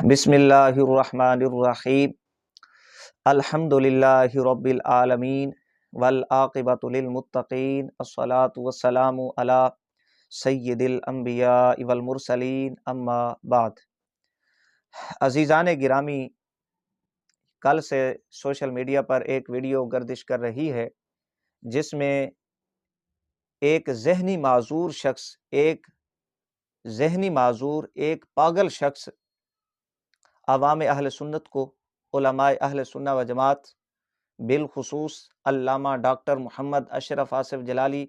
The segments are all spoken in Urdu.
بسم اللہ الرحمن الرحیم الحمدللہ رب العالمین والعاقبۃ للمتقین الصلاۃ والسلام علی سید الانبیاء والمرسلین اما بعد۔ عزیزان گرامی، کل سے سوشل میڈیا پر ایک ویڈیو گردش کر رہی ہے جس میں ایک ذہنی معذور ایک پاگل شخص عوام اہل سنت کو، علماء اہل سنہ و جماعت، بالخصوص علامہ ڈاکٹر محمد اشرف آصف جلالی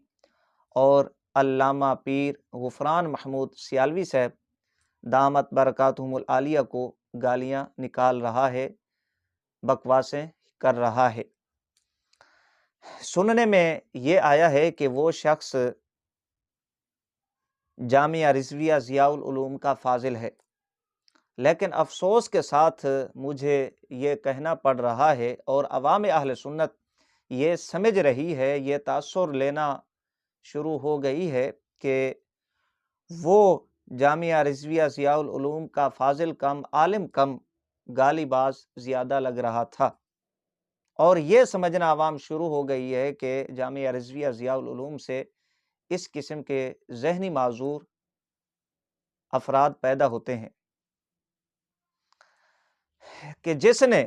اور علامہ پیر غفران محمود سیالوی صاحب دامت برکاتہم العالیہ کو گالیاں نکال رہا ہے، بکواسیں کر رہا ہے۔ سننے میں یہ آیا ہے کہ وہ شخص جامعہ رضویہ ضیاء العلوم کا فاضل ہے، لیکن افسوس کے ساتھ مجھے یہ کہنا پڑ رہا ہے اور عوام اہل سنت یہ سمجھ رہی ہے، یہ تاثر لینا شروع ہو گئی ہے کہ وہ جامعہ رضویہ ضیاء العلوم کا فاضل کم، عالم کم، گالی باز زیادہ لگ رہا تھا، اور یہ سمجھنا عوام شروع ہو گئی ہے کہ جامعہ رضویہ ضیاء العلوم سے اس قسم کے ذہنی معذور افراد پیدا ہوتے ہیں کہ جس نے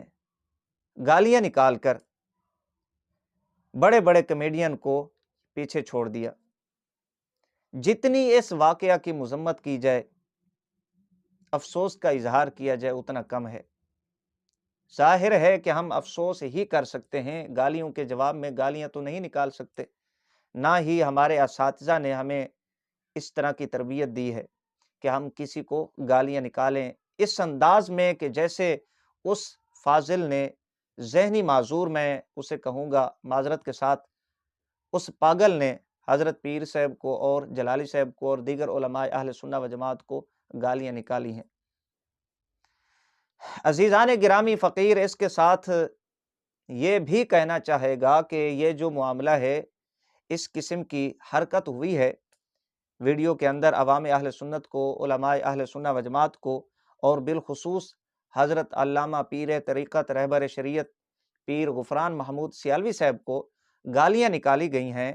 گالیاں نکال کر بڑے بڑے کمیڈین کو پیچھے چھوڑ دیا۔ جتنی اس واقعہ کی مذمت کی جائے، افسوس کا اظہار کیا جائے، اتنا کم ہے۔ ظاہر ہے کہ ہم افسوس ہی کر سکتے ہیں، گالیوں کے جواب میں گالیاں تو نہیں نکال سکتے، نہ ہی ہمارے اساتذہ نے ہمیں اس طرح کی تربیت دی ہے کہ ہم کسی کو گالیاں نکالیں اس انداز میں کہ جیسے اس فاضل نے، ذہنی معذور میں اسے کہوں گا معذرت کے ساتھ، اس پاگل نے حضرت پیر صاحب کو اور جلالی صاحب کو اور دیگر علماء اہل سنہ و جماعت کو گالیاں نکالی ہیں۔ عزیزان گرامی، فقیر اس کے ساتھ یہ بھی کہنا چاہے گا کہ یہ جو معاملہ ہے، اس قسم کی حرکت ہوئی ہے ویڈیو کے اندر عوام اہل سنت کو، علماء اہل سنہ و جماعت کو، اور بالخصوص حضرت علامہ پیر طریقت رہبر شریعت پیر غفران محمود سیالوی صاحب کو گالیاں نکالی گئی ہیں۔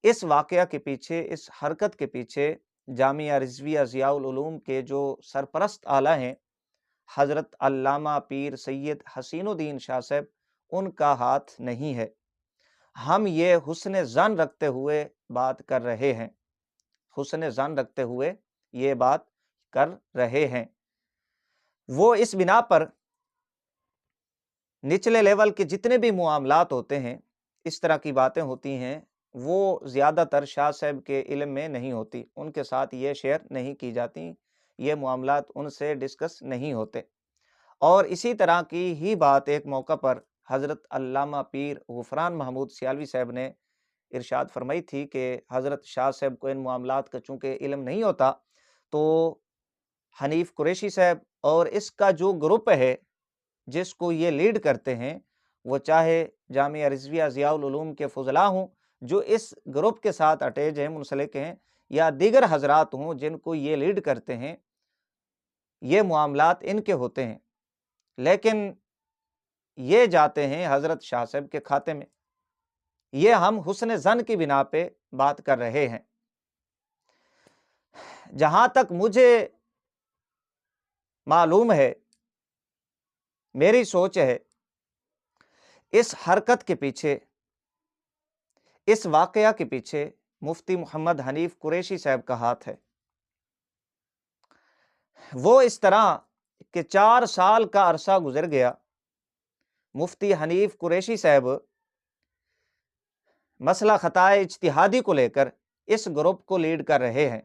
اس واقعہ کے پیچھے، اس حرکت کے پیچھے جامعہ رضویہ ضیاء العلوم کے جو سرپرست اعلیٰ ہیں، حضرت علامہ پیر سید حسین الدین شاہ صاحب، ان کا ہاتھ نہیں ہے۔ ہم یہ حسن ظن رکھتے ہوئے بات کر رہے ہیں، حسن ظن رکھتے ہوئے یہ بات کر رہے ہیں۔ وہ اس بنا پر نچلے لیول کے جتنے بھی معاملات ہوتے ہیں، اس طرح کی باتیں ہوتی ہیں، وہ زیادہ تر شاہ صاحب کے علم میں نہیں ہوتی، ان کے ساتھ یہ شیئر نہیں کی جاتی، یہ معاملات ان سے ڈسکس نہیں ہوتے۔ اور اسی طرح کی ہی بات ایک موقع پر حضرت علامہ پیر غفران محمود سیالوی صاحب نے ارشاد فرمائی تھی کہ حضرت شاہ صاحب کو ان معاملات کا چونکہ علم نہیں ہوتا، تو حنیف قریشی صاحب اور اس کا جو گروپ ہے جس کو یہ لیڈ کرتے ہیں، وہ چاہے جامعہ رضویہ ضیاء العلوم کے فضلاء ہوں جو اس گروپ کے ساتھ اٹیچ ہیں، منسلک ہیں، یا دیگر حضرات ہوں جن کو یہ لیڈ کرتے ہیں، یہ معاملات ان کے ہوتے ہیں، لیکن یہ جاتے ہیں حضرت شاہ صاحب کے کھاتے میں۔ یہ ہم حسن ظن کی بنا پہ بات کر رہے ہیں۔ جہاں تک مجھے معلوم ہے، میری سوچ ہے، اس حرکت کے پیچھے، اس واقعہ کے پیچھے مفتی محمد حنیف قریشی صاحب کا ہاتھ ہے۔ وہ اس طرح کہ 4 سال کا عرصہ گزر گیا، مفتی حنیف قریشی صاحب مسئلہ خطائے اجتہادی کو لے کر اس گروپ کو لیڈ کر رہے ہیں۔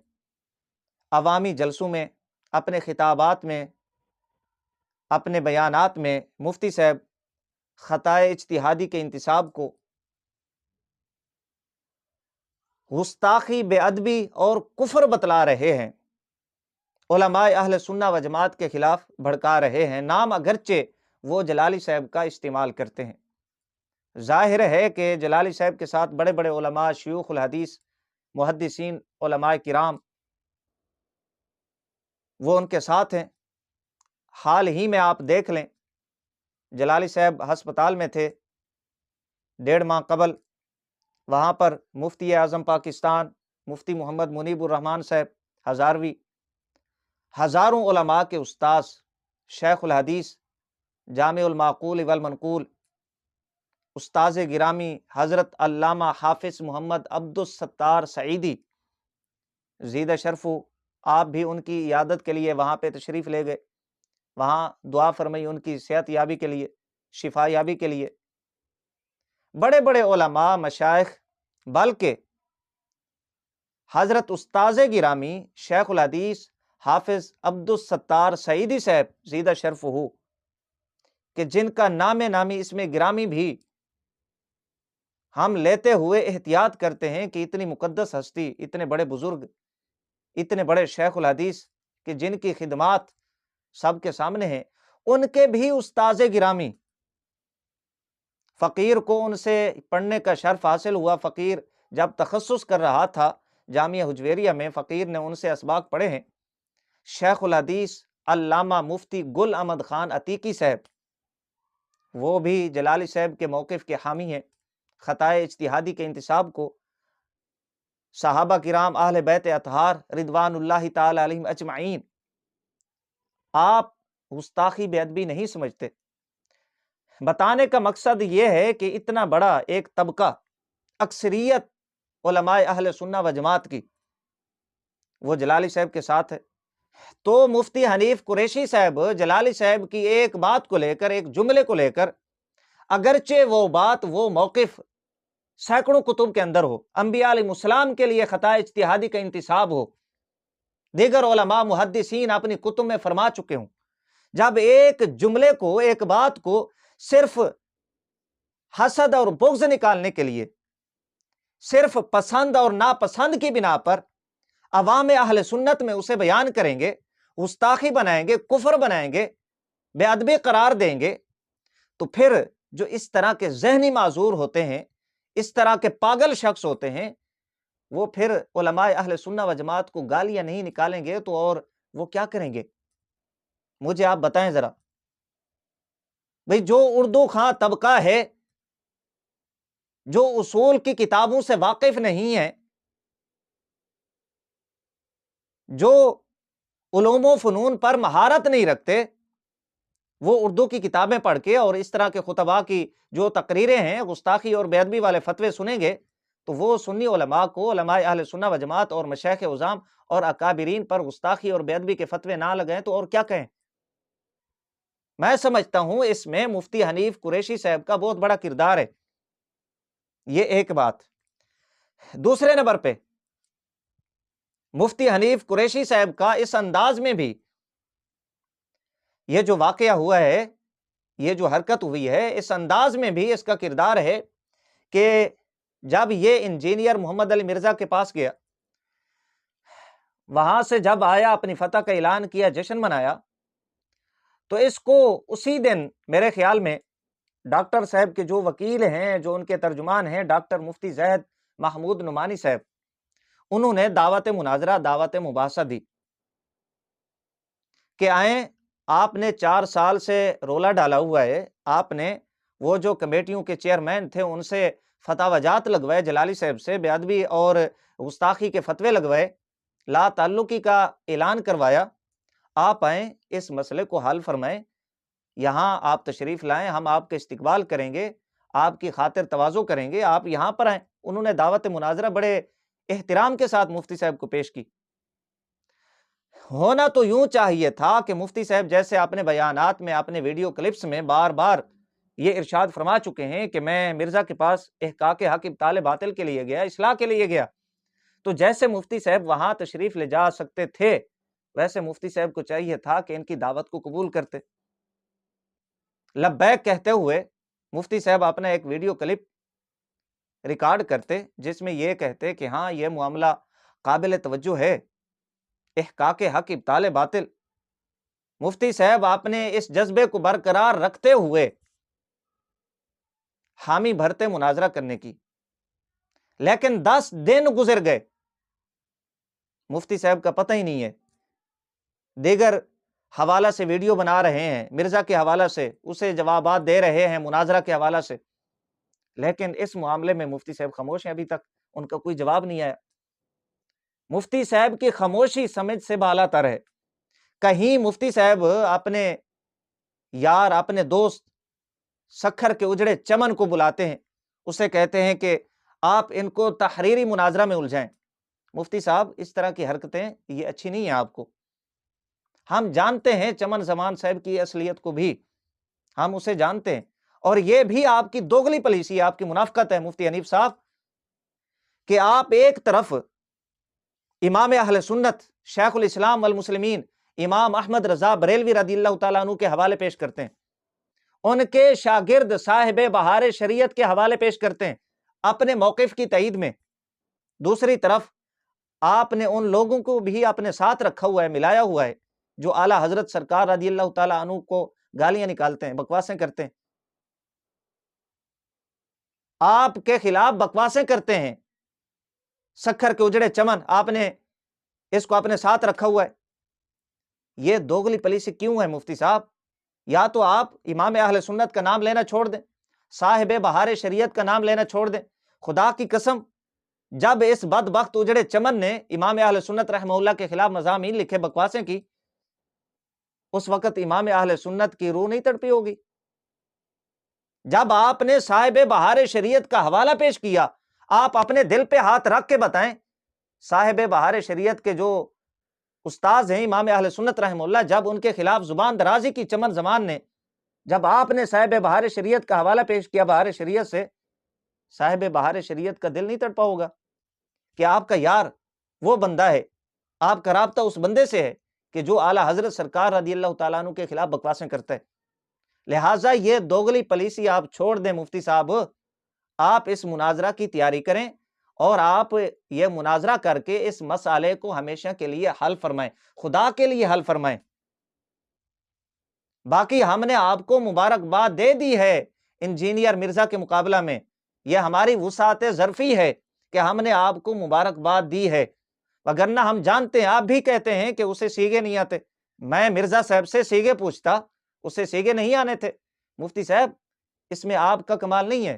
عوامی جلسوں میں، اپنے خطابات میں، اپنے بیانات میں مفتی صاحب خطائے اجتہادی کے انتصاب کو گستاخی، بے ادبی اور کفر بتلا رہے ہیں، علماء اہل سنہ و جماعت کے خلاف بھڑکا رہے ہیں، نام اگرچہ وہ جلالی صاحب کا استعمال کرتے ہیں۔ ظاہر ہے کہ جلالی صاحب کے ساتھ بڑے بڑے علماء، شیوخ الحدیث، محدثین، علماء کرام وہ ان کے ساتھ ہیں، حال ہی میں آپ دیکھ لیں، جلالی صاحب ہسپتال میں تھے 1.5 ماہ قبل، وہاں پر مفتی اعظم پاکستان مفتی محمد منیب الرحمان صاحب ہزاروی، ہزاروں علماء کے استاذ، شیخ الحدیث جامع المعقول والمنقول استاذ گرامی حضرت علامہ حافظ محمد عبد الستار سعیدی زیدہ شرفو، آپ بھی ان کی عیادت کے لیے وہاں پہ تشریف لے گئے، وہاں دعا فرمائی ان کی صحت یابی کے لیے، شفا یابی کے لیے۔ بڑے بڑے علماء مشائخ، بلکہ حضرت استاذ گرامی شیخ الحدیث حافظ عبد الستار سعیدی صاحب زیدہ شرف ہو، کہ جن کا نام نامی اس میں گرامی بھی ہم لیتے ہوئے احتیاط کرتے ہیں کہ اتنی مقدس ہستی، اتنے بڑے بزرگ، اتنے بڑے شیخ الحدیث کہ جن کی خدمات سب کے سامنے ہیں، ان کے بھی استاذ گرامی، فقیر کو ان سے پڑھنے کا شرف حاصل ہوا۔ فقیر جب تخصص کر رہا تھا جامعہ حجویریہ میں، فقیر نے ان سے اسباق پڑھے ہیں۔ شیخ الحدیث علامہ مفتی گل احمد خان عتیقی صاحب، وہ بھی جلالی صاحب کے موقف کے حامی ہیں، خطائے اجتہادی کے انتصاب کو صحابہ کرام اہل بیت اطہار رضوان اللہ تعالی علیہم اجمعین آپ گستاخی بے ادبی نہیں سمجھتے۔ بتانے کا مقصد یہ ہے کہ اتنا بڑا ایک طبقہ، اکثریت علماء اہل سنہ و جماعت کی، وہ جلالی صاحب کے ساتھ ہے۔ تو مفتی حنیف قریشی صاحب جلالی صاحب کی ایک بات کو لے کر، ایک جملے کو لے کر، اگرچہ وہ بات، وہ موقف سینکڑوں کتب کے اندر ہو، انبیاء علیہ السلام کے لیے خطا اجتہادی کا انتصاب ہو، دیگر علماء محدثین اپنی کتب میں فرما چکے ہوں، جب ایک جملے کو، ایک بات کو صرف حسد اور بغض نکالنے کے لیے، صرف پسند اور ناپسند کی بنا پر عوام اہل سنت میں اسے بیان کریں گے، گستاخی بنائیں گے، کفر بنائیں گے، بے ادبی قرار دیں گے، تو پھر جو اس طرح کے ذہنی معذور ہوتے ہیں، اس طرح کے پاگل شخص ہوتے ہیں، وہ پھر علماء اہل سنہ و جماعت کو گالیاں نہیں نکالیں گے تو اور وہ کیا کریں گے؟ مجھے آپ بتائیں ذرا بھئی، جو اردو خواں طبقہ ہے، جو اصول کی کتابوں سے واقف نہیں ہے، جو علوم و فنون پر مہارت نہیں رکھتے، وہ اردو کی کتابیں پڑھ کے اور اس طرح کے خطباء کی جو تقریریں ہیں، گستاخی اور بے ادبی والے فتوے سنیں گے، تو وہ سنی علماء کو، علماء اہل سنہ و جماعت اور مشائخ عظام اور اکابرین پر گستاخی اور بے ادبی کے فتوے نہ لگائیں تو اور کیا کہیں؟ میں سمجھتا ہوں اس میں مفتی حنیف قریشی صاحب کا بہت بڑا کردار ہے۔ یہ ایک بات۔ دوسرے نمبر پہ، مفتی حنیف قریشی صاحب کا اس انداز میں بھی یہ جو واقعہ ہوا ہے، یہ جو حرکت ہوئی ہے، اس انداز میں بھی اس کا کردار ہے کہ جب یہ انجینئر محمد علی مرزا کے پاس گیا، وہاں سے جب آیا، اپنی فتح کا اعلان کیا، جشن منایا، تو اس کو اسی دن میرے خیال میں ڈاکٹر صاحب کے جو وکیل ہیں، جو ان کے ترجمان ہیں، ڈاکٹر مفتی زید محمود نعمانی صاحب، انہوں نے دعوت مناظرہ، دعوت مباحثہ دی کہ آئیں، آپ نے 4 سال سے رولا ڈالا ہوا ہے، آپ نے وہ جو کمیٹیوں کے چیئرمین تھے ان سے فتاوی جات لگوائے، جلالی صاحب سے بے ادبی اور گستاخی کے فتوے لگوائے، لا تعلقی کا اعلان کروایا، آپ آئیں، اس مسئلے کو حل فرمائیں، یہاں آپ تشریف لائیں، ہم آپ کے استقبال کریں گے، آپ کی خاطر تواضع کریں گے، آپ یہاں پر آئیں۔ انہوں نے دعوت مناظرہ بڑے احترام کے ساتھ مفتی صاحب کو پیش کی۔ ہونا تو یوں چاہیے تھا کہ مفتی صاحب جیسے اپنے بیانات میں، اپنے ویڈیو کلپس میں بار بار یہ ارشاد فرما چکے ہیں کہ میں مرزا کے پاس احقاق حق ابطال باطل کے لیے گیا، اصلاح کے لیے گیا، تو جیسے مفتی صاحب وہاں تشریف لے جا سکتے تھے، ویسے مفتی صاحب کو چاہیے تھا کہ ان کی دعوت کو قبول کرتے۔ لبیک کہتے ہوئے مفتی صاحب اپنا ایک ویڈیو کلپ ریکارڈ کرتے جس میں یہ کہتے کہ ہاں، یہ معاملہ قابل توجہ ہے، احقاق حق ابطال باطل۔ مفتی صاحب آپ نے اس جذبے کو برقرار رکھتے ہوئے حامی بھرتے مناظرہ کرنے کی، لیکن 10 دن گزر گئے، مفتی صاحب کا پتہ ہی نہیں ہے، دیگر حوالہ سے ویڈیو بنا رہے ہیں، مرزا کے حوالہ سے اسے جوابات دے رہے ہیں مناظرہ کے حوالہ سے، لیکن اس معاملے میں مفتی صاحب خاموش ہیں، ابھی تک ان کا کوئی جواب نہیں آیا۔ مفتی صاحب کی خاموشی سمجھ سے بالا تر ہے۔ کہیں مفتی صاحب اپنے یار، اپنے دوست سکھر کے اجڑے چمن کو بلاتے ہیں، اسے کہتے ہیں کہ آپ ان کو تحریری مناظرہ میں الجھائیں۔ مفتی صاحب اس طرح کی حرکتیں یہ اچھی نہیں ہیں آپ کو۔ ہم جانتے ہیں چمن زمان صاحب کی اصلیت کو بھی، ہم اسے جانتے ہیں، اور یہ بھی آپ کی دوغلی پالیسی، آپ کی منافقت ہے مفتی حنیف صاحب، کہ آپ ایک طرف امام اہل سنت شیخ الاسلام والمسلمین امام احمد رضا بریلوی رضی اللہ تعالیٰ عنہ کے حوالے پیش کرتے ہیں، ان کے شاگرد صاحب بہار شریعت کے حوالے پیش کرتے ہیں اپنے موقف کی تائید میں، دوسری طرف آپ نے ان لوگوں کو بھی اپنے ساتھ رکھا ہوا ہے، ملایا ہوا ہے، جو اعلیٰ حضرت سرکار رضی اللہ تعالیٰ عنہ کو گالیاں نکالتے ہیں، بکواسیں کرتے ہیں، آپ کے خلاف بکواسیں کرتے ہیں۔ سکھر کے اجڑے چمن، آپ نے اس کو اپنے ساتھ رکھا ہوا ہے۔ یہ دوغلی پالیسی کیوں ہے مفتی صاحب؟ یا تو آپ امام اہل سنت کا نام لینا چھوڑ دیں، صاحب بہار شریعت کا نام لینا چھوڑ دیں۔ خدا کی قسم، جب اس بدبخت اجڑے چمن نے امام اہل سنت رحمہ اللہ کے خلاف مضامین لکھے، بکواسیں کی، اس وقت امام اہل سنت کی روح نہیں تڑپی ہوگی؟ جب آپ نے صاحب بہار شریعت کا حوالہ پیش کیا، آپ اپنے دل پہ ہاتھ رکھ کے بتائیں، صاحب بہار شریعت کے جو استاذ ہیں امام اہل سنت رحمہ اللہ، جب ان کے خلاف زبان درازی کی چمن زمان نے، جب آپ نے صاحب بہار شریعت کا حوالہ پیش کیا بہار شریعت سے، صاحب بہار شریعت کا دل نہیں تڑپا ہوگا کہ آپ کا یار وہ بندہ ہے، آپ کا رابطہ اس بندے سے ہے کہ جو اعلیٰ حضرت سرکار رضی اللہ تعالیٰ عنہ کے خلاف بکواسیں کرتا ہے؟ لہٰذا یہ دوغلی پالیسی آپ چھوڑ دیں مفتی صاحب، آپ اس مناظرہ کی تیاری کریں اور آپ یہ مناظرہ کر کے اس مسئلے کو ہمیشہ کے لیے حل فرمائیں، خدا کے لیے حل فرمائیں۔ باقی ہم نے آپ کو مبارکباد دے دی ہے انجینئر مرزا کے مقابلہ میں، یہ ہماری وسعت ظرفی ہے کہ ہم نے آپ کو مبارکباد دی ہے، وگرنہ ہم جانتے ہیں، آپ بھی کہتے ہیں کہ اسے سیگے نہیں آتے، میں مرزا صاحب سے سیگے پوچھتا، اسے سیگے نہیں آنے تھے۔ مفتی صاحب اس میں آپ کا کمال نہیں ہے۔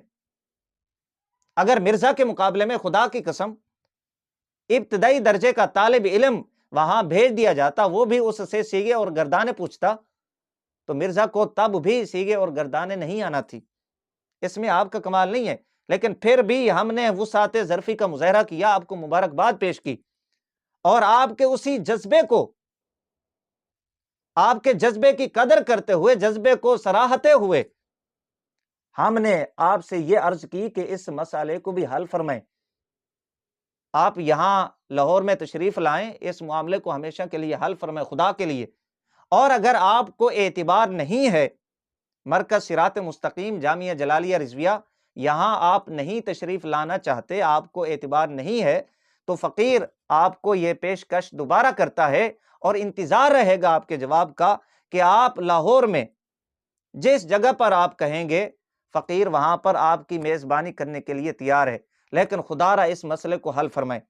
اگر مرزا کے مقابلے میں خدا کی قسم ابتدائی درجے کا طالب علم وہاں بھیج دیا جاتا، وہ بھی اس سے سیگے اور گردانے پوچھتا، تو مرزا کو تب بھی سیگے اور گردانے نہیں آنا تھی۔ اس میں آپ کا کمال نہیں ہے، لیکن پھر بھی ہم نے وسعت ظرفی کا مظاہرہ کیا، آپ کو مبارکباد پیش کی، اور آپ کے اسی جذبے کو، آپ کے جذبے کی قدر کرتے ہوئے، جذبے کو سراہتے ہوئے، ہم نے آپ سے یہ عرض کی کہ اس مسئلے کو بھی حل فرمائیں، آپ یہاں لاہور میں تشریف لائیں، اس معاملے کو ہمیشہ کے لیے حل فرمائیں خدا کے لیے۔ اور اگر آپ کو اعتبار نہیں ہے مرکز صراط مستقیم جامعہ جلالیہ رضویہ، یہاں آپ نہیں تشریف لانا چاہتے، آپ کو اعتبار نہیں ہے، تو فقیر آپ کو یہ پیشکش دوبارہ کرتا ہے اور انتظار رہے گا آپ کے جواب کا کہ آپ لاہور میں جس جگہ پر آپ کہیں گے، فقیر وہاں پر آپ کی میزبانی کرنے کے لیے تیار ہے، لیکن خدا را اس مسئلے کو حل فرمائیں۔